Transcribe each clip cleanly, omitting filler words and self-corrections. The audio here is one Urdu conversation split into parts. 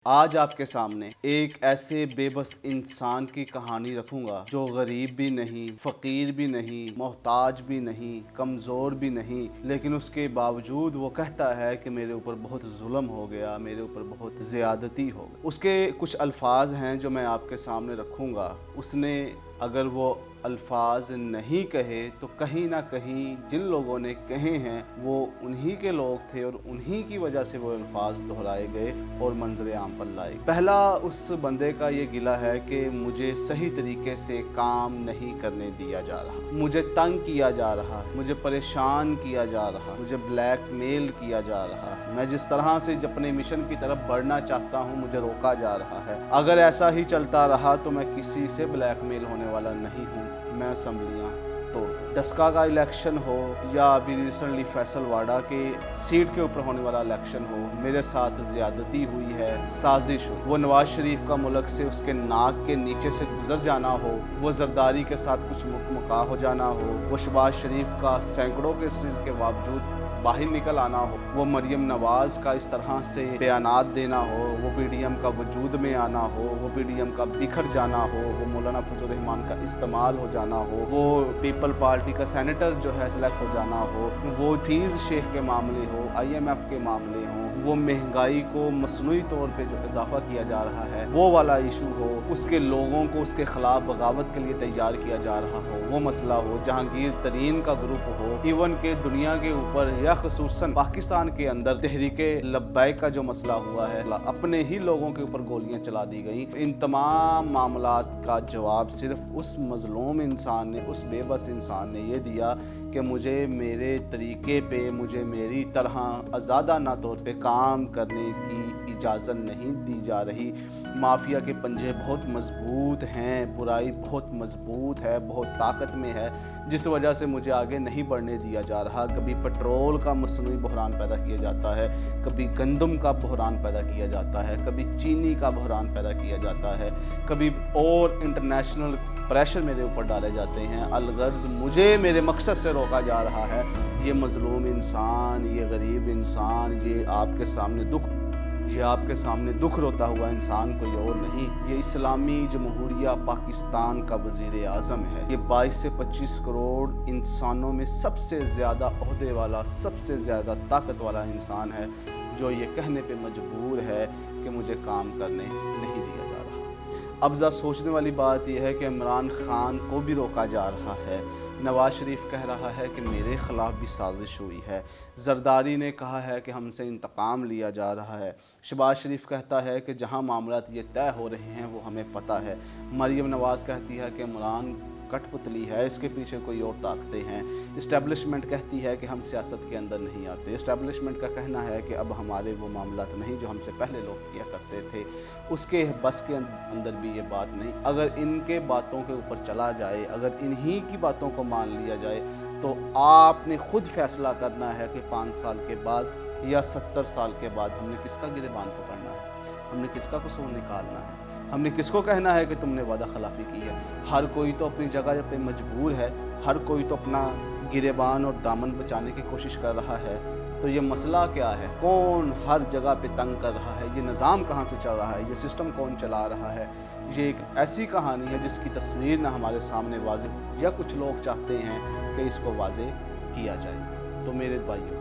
آج آپ کے سامنے ایک ایسے بے بس انسان کی کہانی رکھوں گا جو غریب بھی نہیں، فقیر بھی نہیں، محتاج بھی نہیں، کمزور بھی نہیں، لیکن اس کے باوجود وہ کہتا ہے کہ میرے اوپر بہت ظلم ہو گیا، میرے اوپر بہت زیادتی ہو گئی۔ اس کے کچھ الفاظ ہیں جو میں آپ کے سامنے رکھوں گا۔ اس نے اگر وہ الفاظ نہیں کہے تو کہیں نہ کہیں جن لوگوں نے کہے ہیں وہ انہی کے لوگ تھے اور انہی کی وجہ سے وہ الفاظ دہرائے گئے اور منظر عام پر لائے۔ پہلا اس بندے کا یہ گلہ ہے کہ مجھے صحیح طریقے سے کام نہیں کرنے دیا جا رہا، مجھے تنگ کیا جا رہا ہے، مجھے پریشان کیا جا رہا، مجھے بلیک میل کیا جا رہا ہے، میں جس طرح سے اپنے مشن کی طرف بڑھنا چاہتا ہوں مجھے روکا جا رہا ہے۔ اگر ایسا ہی چلتا رہا تو میں کسی سے بلیک میل ہونے والا نہیں ہوں، میں اسمبلیاں تو ڈسکا کا الیکشن ہو یا ابھی ریسنٹلی فیصل واڑہ کے سیٹ کے اوپر ہونے والا الیکشن ہو، میرے ساتھ زیادتی ہوئی ہے، سازش ہو، وہ نواز شریف کا ملک سے اس کے ناک کے نیچے سے گزر جانا ہو، وہ زرداری کے ساتھ کچھ مکمکا ہو جانا ہو، وہ شہباز شریف کا سینکڑوں کیسز کے باوجود باہر نکل آنا ہو، وہ مریم نواز کا اس طرح سے بیانات دینا ہو، وہ پی ڈی ایم کا وجود میں آنا ہو، وہ پی ڈی ایم کا بکھر جانا ہو، وہ مولانا فضل الرحمان کا استعمال ہو جانا ہو، وہ پیپل پارٹی کا سینیٹر جو ہے سلیکٹ ہو جانا ہو، وہ فیس شیخ کے معاملے ہو، آئی ایم ایف کے معاملے ہوں، وہ مہنگائی کو مصنوعی طور پہ جو اضافہ کیا جا رہا ہے وہ والا ایشو ہو، اس کے لوگوں کو اس کے خلاف بغاوت کے لیے تیار کیا جا رہا ہو، وہ مسئلہ ہو، جہانگیر ترین کا گروپ ہو، ایون کہ دنیا کے اوپر یا خصوصاً پاکستان کے اندر تحریک لبیک کا جو مسئلہ ہوا ہے، اپنے ہی لوگوں کے اوپر گولیاں چلا دی گئیں، ان تمام معاملات کا جواب صرف اس مظلوم انسان نے، اس بے بس انسان نے یہ دیا کہ مجھے میرے طریقے پہ، مجھے میری طرح آزادانہ طور پہ کام کرنے کی اجازت نہیں دی جا رہی۔ مافیا کے پنجے بہت مضبوط ہیں، برائی بہت مضبوط ہے، بہت طاقت میں ہے، جس وجہ سے مجھے آگے نہیں بڑھنے دیا جا رہا۔ کبھی پٹرول کا مصنوعی بحران پیدا کیا جاتا ہے، کبھی گندم کا بحران پیدا کیا جاتا ہے، کبھی چینی کا بحران پیدا کیا جاتا ہے، کبھی اور انٹرنیشنل پریشر میرے اوپر ڈالے جاتے ہیں، الغرض مجھے میرے مقصد سے روکا جا رہا ہے۔ یہ مظلوم انسان، یہ غریب انسان، یہ آپ کے سامنے دکھ روتا ہوا انسان کوئی اور نہیں، یہ اسلامی جمہوریہ پاکستان کا وزیر اعظم ہے۔ یہ 22 سے 25 کروڑ انسانوں میں سب سے زیادہ عہدے والا، سب سے زیادہ طاقت والا انسان ہے، جو یہ کہنے پہ مجبور ہے کہ مجھے کام کرنے نہیں دیا جا رہا۔ اب ذرا سوچنے والی بات یہ ہے کہ عمران خان کو بھی روکا جا رہا ہے، نواز شریف کہہ رہا ہے کہ میرے خلاف بھی سازش ہوئی ہے، زرداری نے کہا ہے کہ ہم سے انتقام لیا جا رہا ہے، شہباز شریف کہتا ہے کہ جہاں معاملات یہ طے ہو رہے ہیں وہ ہمیں پتہ ہے، مریم نواز کہتی ہے کہ عمران کٹ پتلی ہے، اس کے پیچھے کوئی اور طاقتیں ہیں، اسٹیبلشمنٹ کہتی ہے کہ ہم سیاست کے اندر نہیں آتے، اسٹیبلشمنٹ کا کہنا ہے کہ اب ہمارے وہ معاملات نہیں جو ہم سے پہلے لوگ کیا کرتے تھے، اس کے بس کے اندر بھی یہ بات نہیں۔ اگر ان کے باتوں کے اوپر چلا جائے، اگر انہی کی باتوں کو مان لیا جائے تو آپ نے خود فیصلہ کرنا ہے کہ 5 سال کے بعد یا 70 سال کے بعد ہم نے کس کا گریبان پکڑنا ہے، ہم نے کس کا قصور نکالنا ہے، ہم نے کس کو کہنا ہے کہ تم نے وعدہ خلافی کی ہے۔ ہر کوئی تو اپنی جگہ پہ مجبور ہے، ہر کوئی تو اپنا گریبان اور دامن بچانے کی کوشش کر رہا ہے، تو یہ مسئلہ کیا ہے؟ کون ہر جگہ پہ تنگ کر رہا ہے؟ یہ نظام کہاں سے چل رہا ہے؟ یہ سسٹم کون چلا رہا ہے؟ یہ ایک ایسی کہانی ہے جس کی تصویر نہ ہمارے سامنے واضح، یا کچھ لوگ چاہتے ہیں کہ اس کو واضح کیا جائے۔ تو میرے بھائیوں،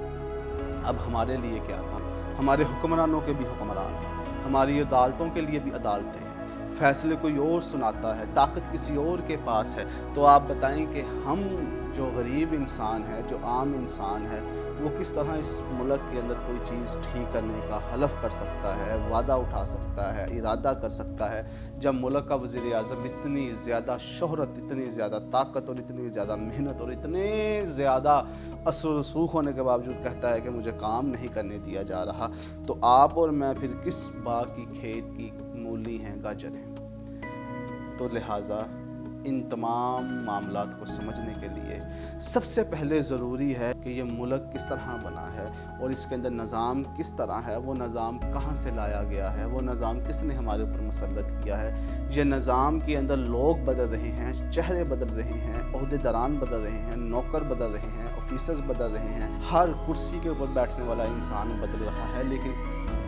اب ہمارے لیے کیا تھا؟ ہمارے حکمرانوں کے بھی حکمران ہیں، ہماری عدالتوں کے لیے بھی عدالتیں ہیں، فیصلے کوئی اور سناتا ہے، طاقت کسی اور کے پاس ہے۔ تو آپ بتائیں کہ ہم جو غریب انسان ہے، جو عام انسان ہے، وہ کس طرح اس ملک کے اندر کوئی چیز ٹھیک کرنے کا حلف کر سکتا ہے، وعدہ اٹھا سکتا ہے، ارادہ کر سکتا ہے، جب ملک کا وزیر اعظم اتنی زیادہ شہرت، اتنی زیادہ طاقت اور اتنی زیادہ محنت اور اتنے زیادہ اثر و رسوخ ہونے کے باوجود کہتا ہے کہ مجھے کام نہیں کرنے دیا جا رہا؟ تو آپ اور میں پھر کس باغ کی کھیت کی مولی ہیں، گاجر ہیں؟ تو لہٰذا ان تمام معاملات کو سمجھنے کے لیے سب سے پہلے ضروری ہے کہ یہ ملک کس طرح بنا ہے اور اس کے اندر نظام کس طرح ہے، وہ نظام کہاں سے لایا گیا ہے، وہ نظام کس نے ہمارے اوپر مسلط کیا ہے۔ یہ نظام کے اندر لوگ بدل رہے ہیں، چہرے بدل رہے ہیں، عہدیداران بدل رہے ہیں، نوکر بدل رہے ہیں، آفیسرز بدل رہے ہیں، ہر کرسی کے اوپر بیٹھنے والا انسان بدل رہا ہے، لیکن